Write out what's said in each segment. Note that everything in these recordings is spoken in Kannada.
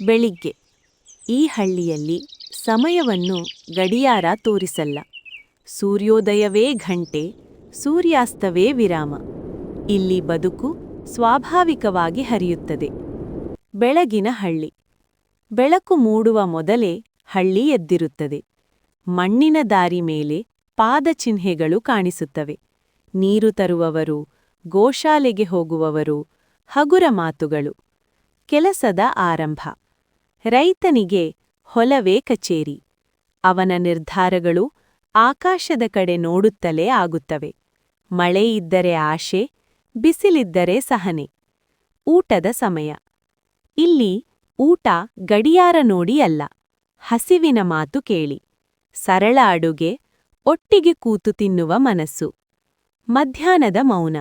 ಬೆಳಿಗ್ಗೆ. ಈ ಹಳ್ಳಿಯಲ್ಲಿ ಸಮಯವನ್ನು ಗಡಿಯಾರ ತೋರಿಸಲ್ಲ. ಸೂರ್ಯೋದಯವೇ ಘಂಟೆ, ಸೂರ್ಯಾಸ್ತವೇ ವಿರಾಮ. ಇಲ್ಲಿ ಬದುಕು ಸ್ವಾಭಾವಿಕವಾಗಿ ಹರಿಯುತ್ತದೆ. ಬೆಳಗಿನ ಹಳ್ಳಿ. ಬೆಳಕು ಮೂಡುವ ಮೊದಲೇ ಹಳ್ಳಿ ಎದ್ದಿರುತ್ತದೆ. ಮಣ್ಣಿನ ದಾರಿ ಮೇಲೆ ಪಾದಚಿಹ್ನೆಗಳು ಕಾಣಿಸುತ್ತವೆ. ನೀರು ತರುವವರು, ಗೋಶಾಲೆಗೆ ಹೋಗುವವರು, ಹಗುರ ಮಾತುಗಳು. ಕೆಲಸದ ಆರಂಭ. ರೈತನಿಗೆ ಹೊಲವೇ ಕಚೇರಿ. ಅವನ ನಿರ್ಧಾರಗಳು ಆಕಾಶದ ಕಡೆ ನೋಡುತ್ತಲೇ ಆಗುತ್ತವೆ. ಮಳೆ ಇದ್ದರೆ ಆಶೆ, ಬಿಸಿಲಿದ್ದರೆ ಸಹನೆ. ಊಟದ ಸಮಯ. ಇಲ್ಲಿ ಊಟ ಗಡಿಯಾರ ನೋಡಿ ಅಲ್ಲ, ಹಸಿವಿನ ಮಾತು ಕೇಳಿ. ಸರಳ ಅಡುಗೆ, ಒಟ್ಟಿಗೆ ಕೂತು ತಿನ್ನುವ ಮನಸ್ಸು. ಮಧ್ಯಾಹ್ನದ ಮೌನ.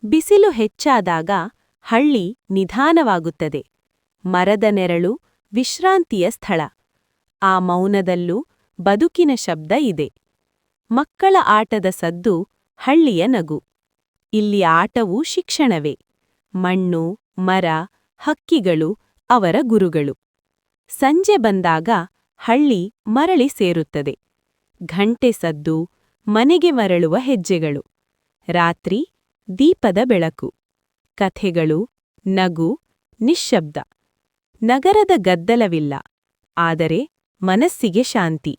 ಬಿಸಿಲು ಹೆಚ್ಚಾದಾಗ ಹಳ್ಳಿ ನಿಧಾನವಾಗುತ್ತದೆ. ಮರದ ನೆರಳು ವಿಶ್ರಾಂತಿಯ ಸ್ಥಳ. ಆ ಮೌನದಲ್ಲೂ ಬದುಕಿನ ಶಬ್ದ ಇದೆ. ಮಕ್ಕಳ ಆಟದ ಸದ್ದು, ಹಳ್ಳಿಯ ನಗು. ಇಲ್ಲಿ ಆಟವೂ ಶಿಕ್ಷಣವೇ. ಮಣ್ಣು, ಮರ, ಹಕ್ಕಿಗಳು ಅವರ ಗುರುಗಳು. ಸಂಜೆ ಬಂದಾಗ ಹಳ್ಳಿ ಮರಳಿ ಸೇರುತ್ತದೆ. ಘಂಟೆ ಸದ್ದು, ಮನೆಗೆ ಮರಳುವ ಹೆಜ್ಜೆಗಳು. ರಾತ್ರಿ ದೀಪದ ಬೆಳಕು. ಕಥೆಗಳು, ನಗು, ನಿಶ್ಶಬ್ದ. ನಗರದ ಗದ್ದಲವಿಲ್ಲ, ಆದರೆ ಮನಸ್ಸಿಗೆ ಶಾಂತಿ.